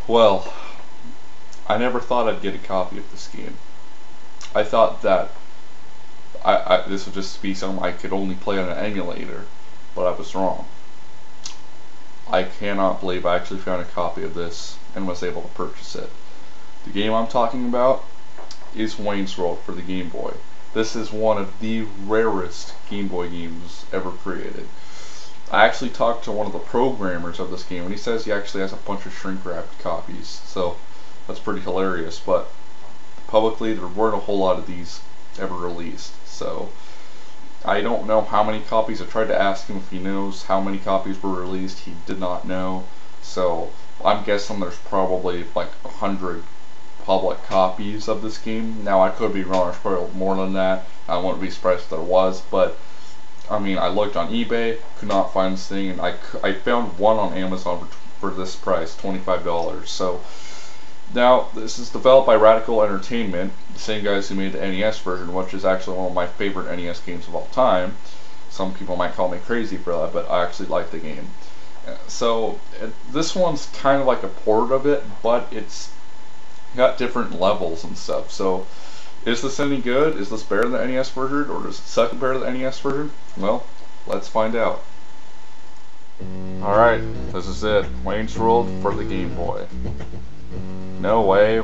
Well, I never thought I'd get a copy of this game. I thought that this would just be something I could only play on an emulator, but I was wrong. I cannot believe I actually found a copy of this and was able to purchase it. The game I'm talking about is Wayne's World for the Game Boy. This is one of the rarest Game Boy games ever created. I actually talked to one of the programmers of this game, and he says he actually has a bunch of shrink-wrapped copies, so that's pretty hilarious, but publicly there weren't a whole lot of these ever released, so I don't know how many copies. I tried to ask him if he knows how many copies were released. He did not know, so I'm guessing there's probably like 100 public copies of this game. Now I could be wrong, there's probably more than that. I wouldn't be surprised if there was, but I mean, I looked on eBay, could not find this thing, and I found one on Amazon for this price, $25. So now this is developed by Radical Entertainment, the same guys who made the NES version, which is actually one of my favorite NES games of all time. Some people might call me crazy for that, but I actually like the game. So this one's kind of like a port of it, but it's got different levels and stuff. So is this any good? Is this better than the NES version, or does it suck compared to the NES version? Well, let's find out. Alright, this is it. Wayne's World for the Game Boy. No way.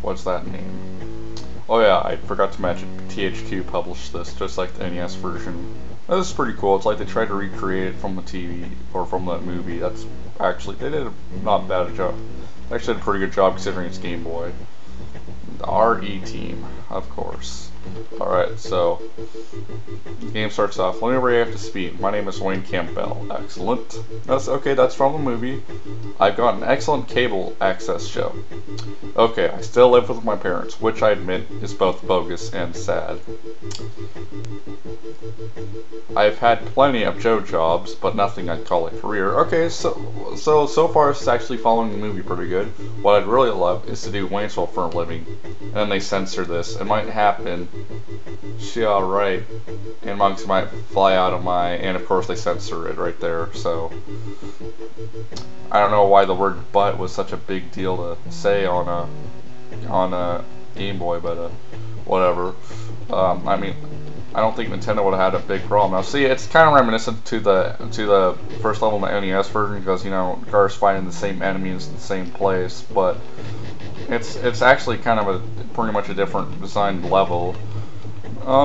What's that name? Oh yeah, I forgot to mention THQ published this, just like the NES version. This is pretty cool. It's like they tried to recreate it from the TV, or from the movie. That's actually, they did a not bad a job. They actually did a pretty good job considering it's Game Boy. The RE team, of course. Alright, so the game starts off. Let me bring you up to speed. My name is Wayne Campbell. Excellent. That's okay, that's from the movie. I've got an excellent cable access show. Okay, I still live with my parents, which I admit is both bogus and sad. I've had plenty of Joe jobs, but nothing I'd call a career. Okay, so far it's actually following the movie pretty good. What I'd really love is to do Wayne's World for a living, and then they censor this. It might happen. She alright. And monks might fly out of my, and of course they censor it right there, so I don't know why the word butt was such a big deal to say on a Game Boy, but whatever. I mean, I don't think Nintendo would have had a big problem. Now, see, it's kind of reminiscent to the first level in the NES version, because, you know, cars fighting the same enemies in the same place, but it's actually kind of pretty much a different designed level.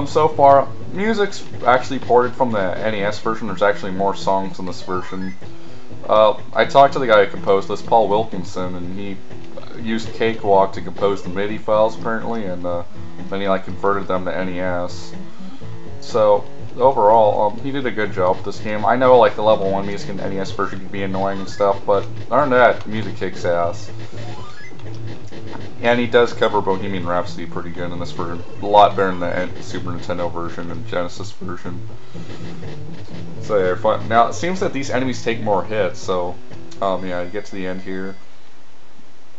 So far, music's actually ported from the NES version. There's actually more songs in this version. I talked to the guy who composed this, Paul Wilkinson, and he used Cakewalk to compose the MIDI files apparently, and then he like converted them to NES. So overall, he did a good job with this game. I know like the level 1 music in the NES version can be annoying and stuff, but other than that, music kicks ass. And he does cover Bohemian Rhapsody pretty good in this version. A lot better than the Super Nintendo version and Genesis version. So yeah, fun. Now it seems that these enemies take more hits, so yeah, you get to the end here.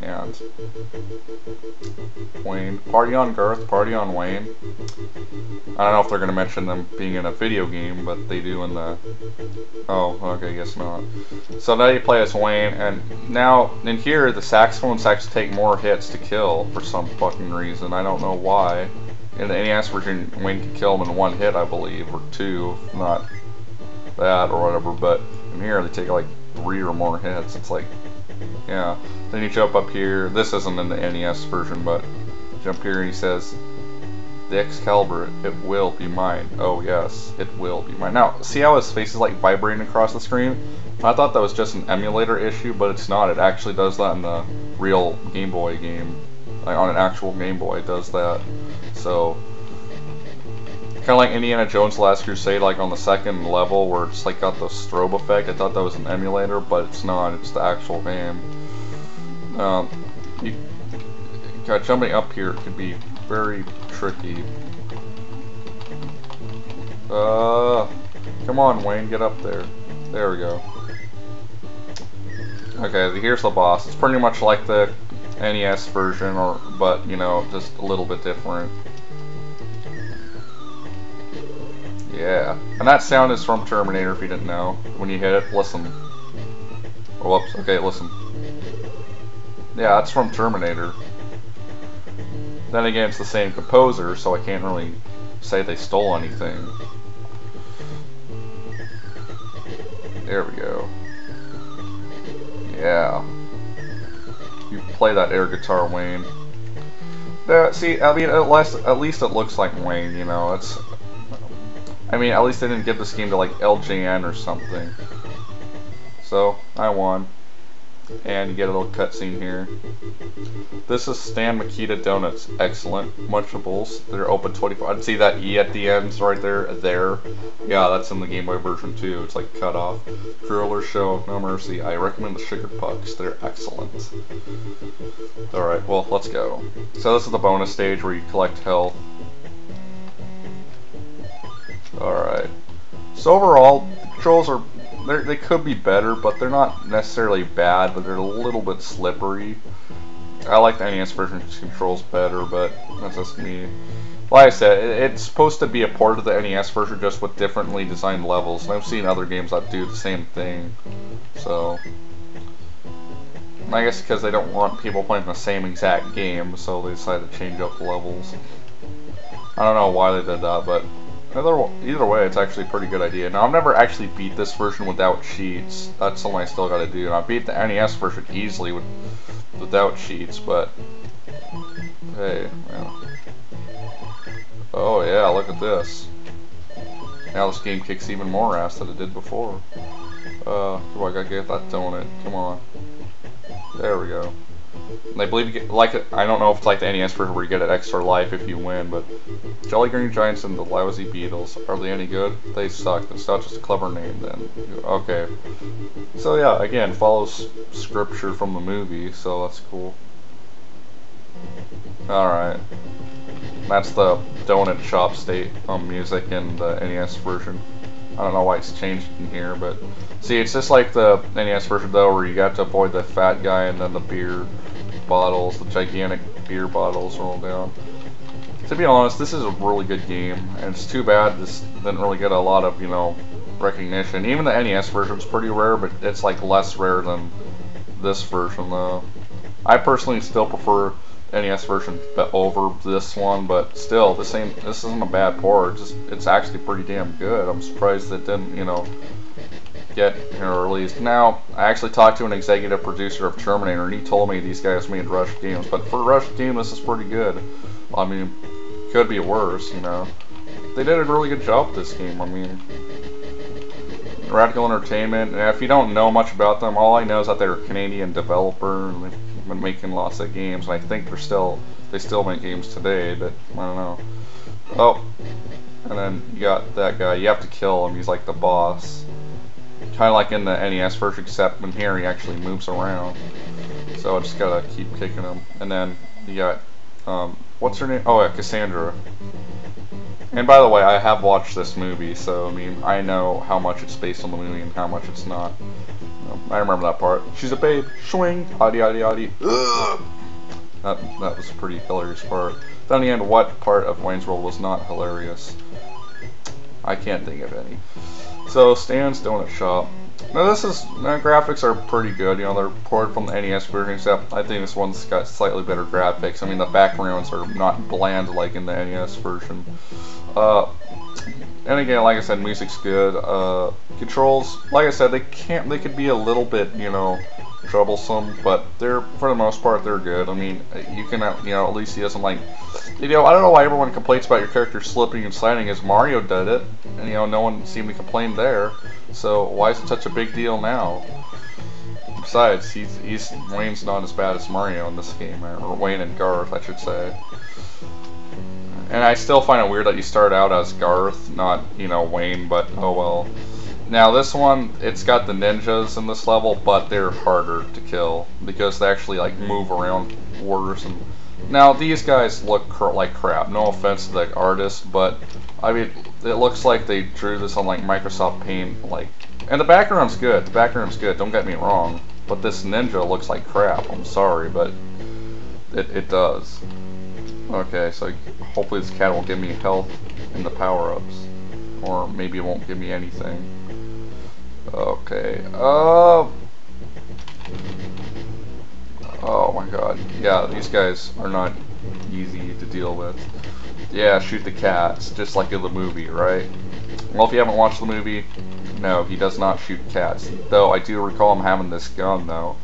And Wayne. Party on Garth, party on Wayne. I don't know if they're going to mention them being in a video game, but they do in the... Oh, okay, guess not. So now you play as Wayne, and now in here the saxophones actually take more hits to kill for some fucking reason. I don't know why. In the NES version, Wayne can kill them in one hit, I believe, or two, if not that or whatever, but in here they take like 3 or more hits. It's like, yeah. Then you jump up here. This isn't in the NES version, but jump here and he says, "The Excalibur, it will be mine." Oh yes, it will be mine. Now, see how his face is like vibrating across the screen? I thought that was just an emulator issue, but it's not. It actually does that in the real Game Boy game. Like on an actual Game Boy, it does that. So, kind of like Indiana Jones Last Crusade, like on the second level where it's like got the strobe effect. I thought that was an emulator, but it's not. It's the actual game. Jumping up here can be very tricky. Come on, Wayne, get up there. There we go. Okay, here's the boss. It's pretty much like the NES version, but you know, just a little bit different. Yeah, and that sound is from Terminator. If you didn't know, when you hit it, listen. Oh, whoops. Okay, listen. Yeah, that's from Terminator. Then again, it's the same composer, so I can't really say they stole anything. There we go. Yeah. You play that air guitar, Wayne. See, I mean, at least it looks like Wayne, you know, it's... I mean, at least they didn't give this game to, like, LJN or something. So, I won. And you get a little cutscene here. This is Stan Makita Donuts. Excellent. Munchables. They're open 24. I'd see that E at the end right there. There. Yeah, that's in the Game Boy version too. It's like cut off. Driller show no mercy. I recommend the sugar pucks. They're excellent. Alright, well, let's go. So this is the bonus stage where you collect health. Alright. So overall, the controls are... they could be better, but they're not necessarily bad, but they're a little bit slippery. I like the NES version controls better, but that's just me. Like I said, it's supposed to be a port of the NES version, just with differently designed levels, and I've seen other games that do the same thing. So, I guess because they don't want people playing the same exact game, so they decided to change up the levels. I don't know why they did that, but either way, it's actually a pretty good idea. Now, I've never actually beat this version without cheats. That's something I still gotta do. And I beat the NES version easily without cheats, but... Hey, man. Oh yeah, look at this. Now this game kicks even more ass than it did before. Come on, I gotta get that donut. Come on. There we go. And I believe you get, like, I don't know if it's like the NES version where you get an extra life if you win, but Jolly Green Giants and the Lousy Beatles, are they any good? They suck. It's not just a clever name then. Okay. So yeah, again, follows scripture from the movie, so that's cool. Alright. That's the donut shop state music in the NES version. I don't know why it's changed in here, but see, it's just like the NES version though, where you got to avoid the fat guy and then the beer bottles, the gigantic beer bottles roll down. To be honest, this is a really good game, and it's too bad this didn't really get a lot of, you know, recognition. Even the NES version's pretty rare, but it's like less rare than this version though. I personally still prefer NES version over this one, but still, this isn't a bad port. It's actually pretty damn good. I'm surprised it didn't, you know, get released. Now, I actually talked to an executive producer of Terminator, and he told me these guys made Rush games, but for a Rush game, this is pretty good. I mean, could be worse, you know. They did a really good job with this game. I mean, Radical Entertainment, and if you don't know much about them, all I know is that they're a Canadian developer, and they've been making lots of games, and I think they still make games today, but I don't know. Oh, and then you got that guy. You have to kill him. He's like the boss. Kind of like in the NES version, except in here he actually moves around. So I just gotta keep kicking him. And then you got, what's her name? Oh, yeah, Cassandra. And by the way, I have watched this movie, so I mean, I know how much it's based on the movie and how much it's not. I remember that part. She's a babe. Swing. Audi, audi, audi. Ugh. That was a pretty hilarious part. Then in the end, what part of Wayne's World was not hilarious? I can't think of any. So, Stan's Donut Shop. Now graphics are pretty good, you know, they're ported from the NES version, except I think this one's got slightly better graphics. I mean, the backgrounds are not bland like in the NES version. And again, like I said, music's good. Controls, like I said, they could be a little bit, you know, troublesome, but they're, for the most part, they're good. I mean, you can, you know, at least he doesn't like, you know, I don't know why everyone complains about your character slipping and sliding, as Mario did it, and, you know, no one seemed to complain there, so why is it such a big deal now? Besides, Wayne's not as bad as Mario in this game, or Wayne and Garth, I should say. And I still find it weird that you start out as Garth, not, you know, Wayne, but oh well. Now this one, it's got the ninjas in this level, but they're harder to kill because they actually like move around worse. And now these guys look like crap. No offense to the artist, but I mean, it looks like they drew this on like Microsoft Paint, like. And the background's good. The background's good. Don't get me wrong. But this ninja looks like crap. I'm sorry, but it does. Okay, so hopefully this cat will give me health in the power-ups. Or maybe it won't give me anything. Okay, Oh my god. Yeah, these guys are not easy to deal with. Yeah, shoot the cats, just like in the movie, right? Well, if you haven't watched the movie, no, he does not shoot cats. Though I do recall him having this gun, though.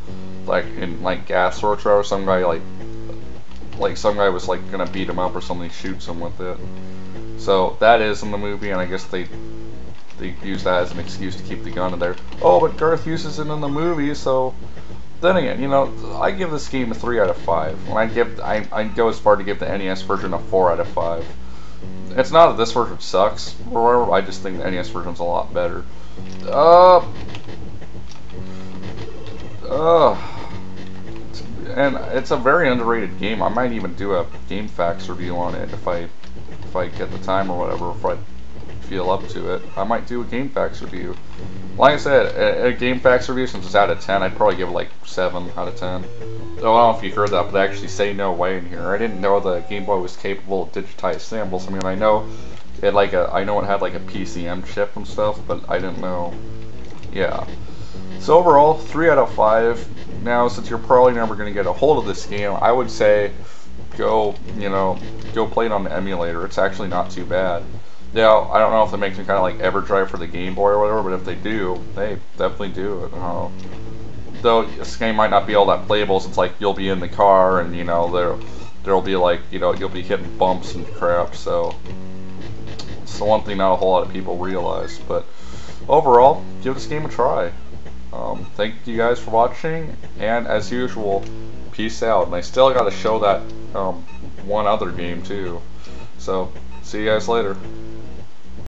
Like, in, like, Gas Orchard, some guy, like some guy was, like, gonna beat him up or something, shoots him with it. So, that is in the movie, and I guess they use that as an excuse to keep the gun in there. Oh, but Garth uses it in the movie, so... Then again, you know, I give this game a 3 out of 5. When I go as far to give the NES version a 4 out of 5. It's not that this version sucks, or whatever, I just think the NES version's a lot better. And it's a very underrated game. I might even do a Game Facts review on it if I get the time or whatever, if I feel up to it. I might do a Game Facts review. Like I said, a Game Facts review, since it's out of 10, I'd probably give it like 7 out of 10. Oh, I don't know if you heard that, but they actually say no way in here. I didn't know the Game Boy was capable of digitized samples. I mean, I know it had like a PCM chip and stuff, but I didn't know. Yeah. So overall, 3 out of 5. Now, since you're probably never going to get a hold of this game, I would say go play it on the emulator. It's actually not too bad. Yeah, I don't know if they make some kind of like EverDrive for the Game Boy or whatever, but if they do, they definitely do it. Though this game might not be all that playable, since like you'll be in the car and there'll be like you'll be hitting bumps and crap. So it's the one thing not a whole lot of people realize. But overall, give this game a try. Thank you guys for watching, and as usual, peace out. And I still got to show that one other game too. So see you guys later.